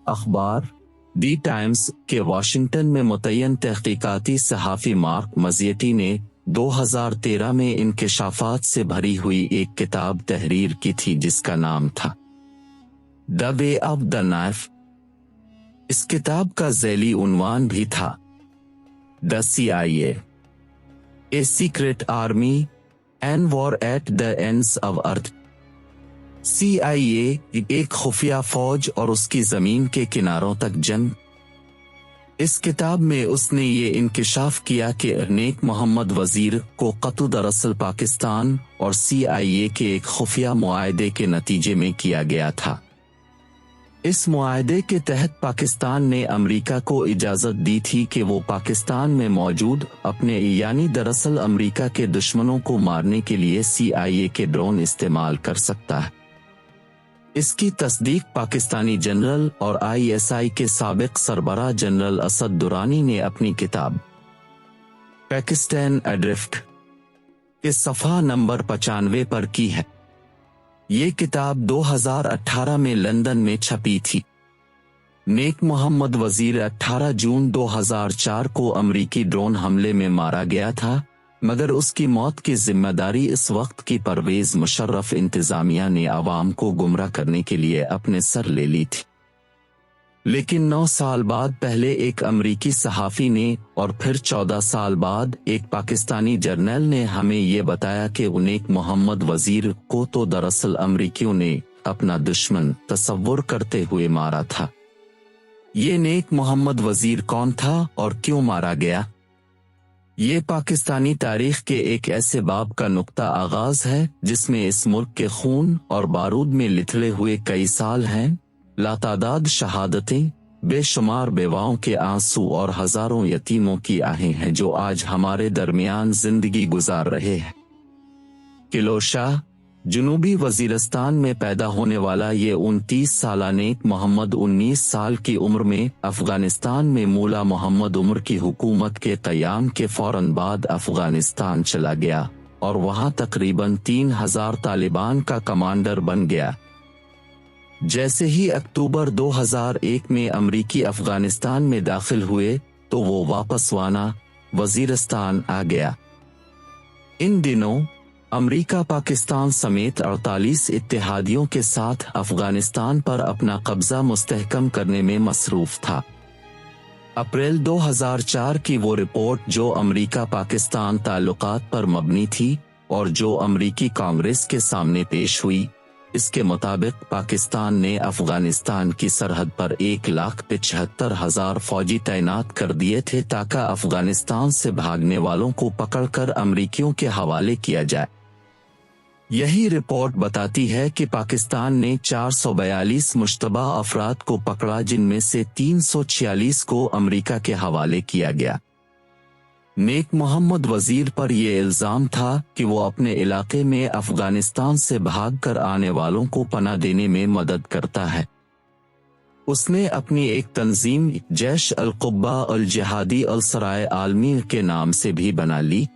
अखबार दी टाइम्स के वाशिंगटन में मुतय्यन तहकीकाती सहाफ़ी मार्क मज़ियटी ने 2013 में इंकिशाफात से भरी हुई एक किताब तहरीर की थी जिसका नाम था the way of the knife. इस किताब का ज़ैली उन्वान भी था the CIA, a secret army and war at the ends of earth. CIA एक खुफिया फौज और उसकी जमीन के किनारों तक जंग। इस किताब में उसने ये इंकिशाफ किया कि नेक मोहम्मद वजीर को कत्ल दरअसल पाकिस्तान और CIA के एक खुफिया मुआहदे के नतीजे में किया गया था। इस मुआहदे के तहत पाकिस्तान ने अमेरिका को इजाज़त दी थी कि वो पाकिस्तान में मौजूद अपने यानी दरअसल अमेरिका के दुश्मनों को मारने के लिए CIA के ड्रोन इस्तेमाल कर सकता है। इसकी तस्दीक पाकिस्तानी जनरल और ISI के साबिक सरबराह जनरल असद दुरानी ने अपनी किताब पाकिस्तान एड्रिफ्ट के सफ़ा नंबर 95 पर की है। ये किताब 2018 में लंदन में छपी थी। नेक मोहम्मद वजीर 18 जून 2004 को अमरीकी ड्रोन हमले में मारा गया था, मगर उसकी मौत की जिम्मेदारी इस वक्त की परवेज मुशर्रफ इंतजामिया ने आवाम को गुमराह करने के लिए अपने सर ले ली थी। लेकिन 9 साल बाद पहले एक अमरीकी सहाफ़ी ने और फिर 14 साल बाद एक पाकिस्तानी जर्नल ने हमें ये बताया कि नेक मोहम्मद वजीर को तो दरअसल अमरीकियों ने अपना दुश्मन तस्वुर करते हुए मारा था। ये नेक मोहम्मद वजीर कौन था और क्यों मारा गया? ये पाकिस्तानी तारीख के एक ऐसे बाब का नुक्ता आगाज है जिसमें इस मुल्क के खून और बारूद में लिथड़े हुए कई साल हैं, लातादाद शहादतें, बेशुमार बेवाओं के आंसू और हजारों यतीमों की आहें हैं जो आज हमारे दरमियान जिंदगी गुजार रहे हैं। किलोशाह जनूबी वजीरिस्तान में पैदा होने वाला ये 29 साला नेक मोहम्मद 19 साल की उम्र में अफगानिस्तान में मुला मोहम्मद उमर की हुकूमत के क़याम के फौरन बाद अफगानिस्तान चला गया और वहां तकरीबन 3000 तालिबान का कमांडर बन गया। जैसे ही अक्टूबर 2001 में अमरीकी अफगानिस्तान में दाखिल हुए तो वो वापस वाना वजीरिस्तान आ गया। इन दिनों अमरीका पाकिस्तान समेत 48 इत्तेहादियों के साथ अफगानिस्तान पर अपना कब्जा मुस्तहकम करने में मसरूफ था। अप्रैल 2004 की वो रिपोर्ट जो अमरीका पाकिस्तान ताल्लुकात पर मबनी थी और जो अमरीकी कांग्रेस के सामने पेश हुई, इसके मुताबिक पाकिस्तान ने अफगानिस्तान की सरहद पर 1,75,000 फौजी तैनात कर दिए थे ताकि अफगानिस्तान से भागने वालों को पकड़कर अमरीकियों के हवाले किया जाए। यही रिपोर्ट बताती है कि पाकिस्तान ने 442 मुश्तबा अफराद को पकड़ा जिनमें से 346 को अमरीका के हवाले किया गया। नेक मोहम्मद वजीर पर यह इल्जाम था कि वो अपने इलाके में अफगानिस्तान से भागकर आने वालों को पनाह देने में मदद करता है। उसने अपनी एक तंजीम जैश अल-कुब्बा अल-जिहादी अल-सराय आलमी के नाम से भी बना ली।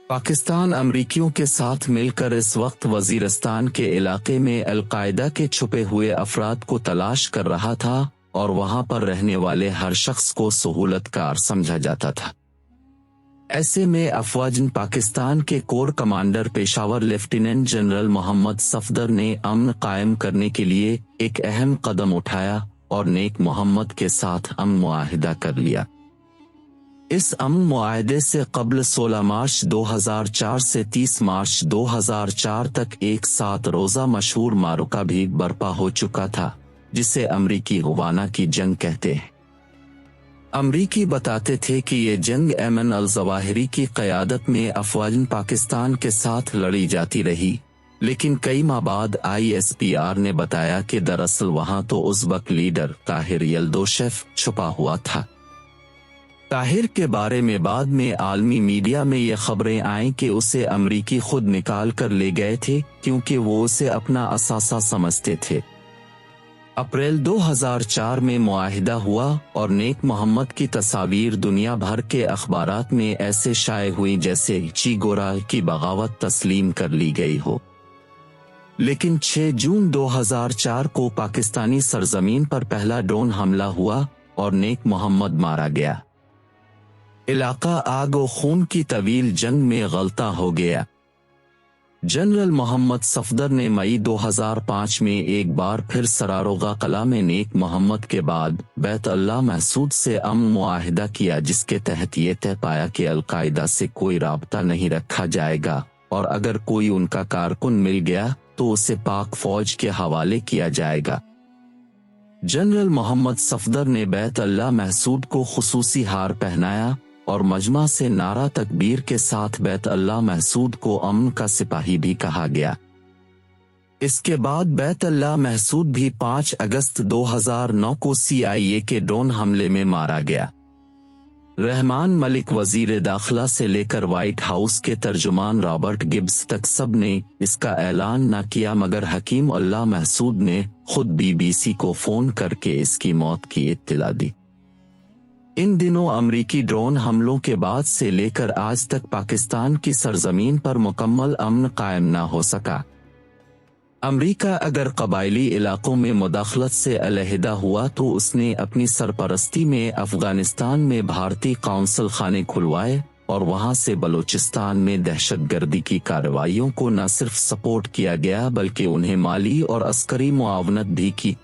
पाकिस्तान अमरीकियों के साथ मिलकर इस वक्त वजीरिस्तान के इलाके में अल-कायदा के छुपे हुए अफराद को तलाश कर रहा था और वहां पर रहने वाले हर शख्स को सहूलतकार समझा जाता था। ऐसे में अफवाजन पाकिस्तान के core commander Peshawar lieutenant general Mohammad Safdar ने अमन कायम करने के लिए एक अहम कदम उठाया और नेक मोहम्मद के साथ अमन मुआहिदा कर लिया। इस अमन मुआहिदे से कबल 16 मार्च 2004 से 30 मार्च 2004 तक एक 7 रोज़ा मशहूर मारुका भी बर्पा हो चुका था, जिसे अमरीकी हुवाना की जंग कहते हैं। अमरीकी बताते थे कि ये जंग ऐमन अल-ज़वाहिरी की क़यादत में अफ़वाजन पाकिस्तान के साथ लड़ी जाती रही, लेकिन कई माह बाद ISPR ने बताया कि दरअसल वहां तो उज़्बक लीडर ताहिर यल्दोशेव छुपा हुआ था। ताहिर के बारे में बाद में आलमी मीडिया में ये खबरें आईं कि उसे अमरीकी खुद निकाल कर ले गए थे क्योंकि वो उसे अपना असासा समझते थे। अप्रैल 2004 में मुआहिदा हुआ और नेक मोहम्मद की तस्वीर दुनिया भर के अखबारात में ऐसे शाये हुई जैसे ची गोरा की बगावत तस्लीम कर ली गई हो। लेकिन 6 जून 2004 को पाकिस्तानी सरजमीन पर पहला ड्रोन हमला हुआ और नेक मोहम्मद मारा गया। इलाका आग और खून की तवील जंग में गलता हो गया। जनरल मोहम्मद सफदर ने मई 2005 में एक बार फिर सरारोगा कला में नेक मोहम्मद के बाद बैत अल्लाह महसूद से अमन मुआहिदा किया, जिसके तहत ये तय पाया कि अलकायदा से कोई राब्ता नहीं रखा जाएगा और अगर कोई उनका कारकुन मिल गया तो उसे पाक फौज के हवाले किया जाएगा। जनरल मोहम्मद सफदर ने बैत अल्लाह महसूद को खुसूसी हार पहनाया और मजमा से नारा तकबीर के साथ बैत अल्लाह महसूद को अमन का सिपाही भी कहा गया। इसके बाद बैत अल्लाह महसूद भी 5 अगस्त 2009 को CIA के ड्रोन हमले में मारा गया। रहमान मलिक वजीर दाखिला से लेकर व्हाइट हाउस के तर्जुमान रॉबर्ट गिब्स तक सब ने इसका ऐलान न किया, मगर हकीम अल्लाह महसूद ने खुद BBC को फोन करके इसकी मौत की इत्तला दी। इन दिनों अमरीकी ड्रोन हमलों के बाद से लेकर आज तक पाकिस्तान की सरजमीन पर मुकम्मल अमन कायम न हो सका। अमरीका अगर कबायली इलाकों में मुदाखलत से अलहदा हुआ तो उसने अपनी सरपरस्ती में अफगानिस्तान में भारतीय कौंसल खाने खुलवाए और वहां से बलूचिस्तान में दहशतगर्दी की कार्रवाइयों को न सिर्फ सपोर्ट किया गया बल्कि उन्हें माली और अस्करी मुआवनत भी की।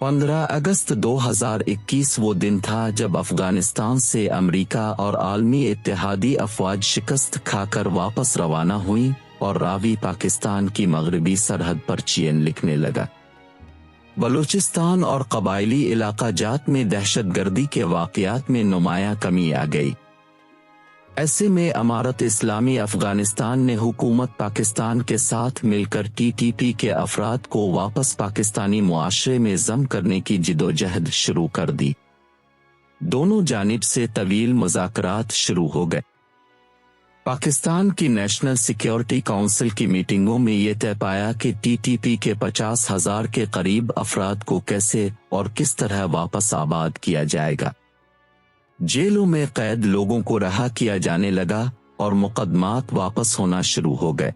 15 अगस्त 2021 वो दिन था जब अफगानिस्तान से अमरीका और आलमी इत्तेहादी अफवाज शिकस्त खाकर वापस रवाना हुई और रावी पाकिस्तान की मगरबी सरहद पर चीन लिखने लगा। बलूचिस्तान और कबायली इलाका जात में दहशतगर्दी के वाक़यात में नुमायां कमी आ गई। ऐसे में अमारत इस्लामी अफगानिस्तान ने हुकूमत पाकिस्तान के साथ मिलकर TTP के अफराद को वापस पाकिस्तानी मुआशरे में जम करने की जिदोजहद शुरू कर दी। दोनों जानिब से तवील मुज़ाकरात शुरू हो गए। पाकिस्तान की नेशनल सिक्योरिटी काउंसिल की मीटिंगों में ये तय पाया कि TTP के 50,000 के करीब अफराद को कैसे और किस तरह वापस आबाद किया जाएगा। जेलों में कैद लोगों को रहा किया जाने लगा और मुकदमात वापस होना शुरू हो गए।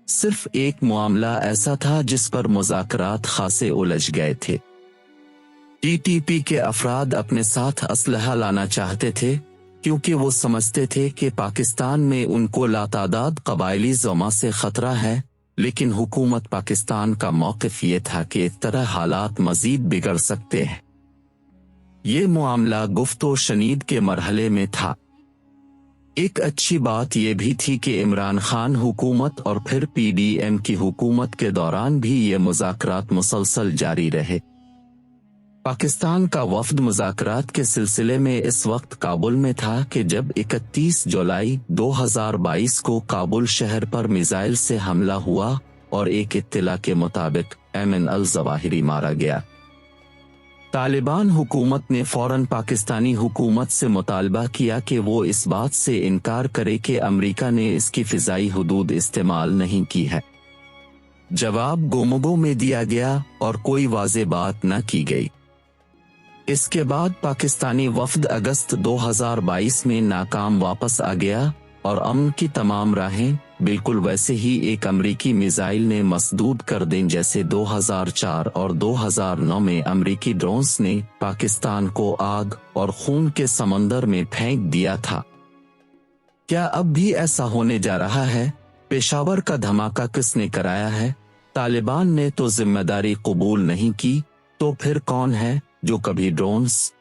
सिर्फ एक मामला ऐसा था जिस पर मुज़ाकरात खासे उलझ गए थे। TTP के अफराद अपने साथ असलहा लाना चाहते थे क्योंकि वो समझते थे कि पाकिस्तान में उनको लातादाद कबायली ज़मा से खतरा है, लेकिन हुकूमत पाकिस्तान का मौक़िफ़ ये था कि इस तरह हालात मज़ीद बिगड़ सकते हैं। ये मामला गुफ्तो शनीद के मरहले में था। एक अच्छी बात यह भी थी कि इमरान खान हुकूमत और फिर PDM की हुकूमत के दौरान भी ये मुज़ाकरात मुसलसल जारी रहे। पाकिस्तान का वफ़द मुज़ाकरात के सिलसिले में इस वक्त काबुल में था कि जब 31 जुलाई 2022 को काबुल शहर पर मिसाइल से हमला हुआ और एक इत्तला के मुताबिक ऐमन अल-ज़वाहिरी मारा गया। तालिबान हुकूमत ने फौरन पाकिस्तानी हुकूमत से मुतालबा किया कि वो इस बात से इनकार करे कि अमरीका ने इसकी फ़िज़ाई हुदूद इस्तेमाल नहीं की है। जवाब गोमगो में दिया गया और कोई वाज़ेह बात न की गई। इसके बाद पाकिस्तानी वफ़द अगस्त 2022 में नाकाम वापस आ गया और अमन की तमाम राहें बिल्कुल वैसे ही एक अमरीकी मिसाइल ने मसदूद कर दें जैसे 2004 और 2009 में अमरीकी ड्रोन्स ने पाकिस्तान को आग और खून के समंदर में फेंक दिया था। क्या अब भी ऐसा होने जा रहा है? पेशावर का धमाका किसने कराया है? तालिबान ने तो जिम्मेदारी कबूल नहीं की, तो फिर कौन है जो कभी ड्रोन्स,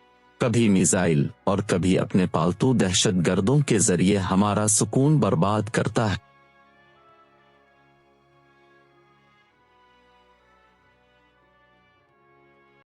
कभी मिसाइल और कभी अपने पालतू दहशतगर्दों के जरिए हमारा सुकून बर्बाद करता है?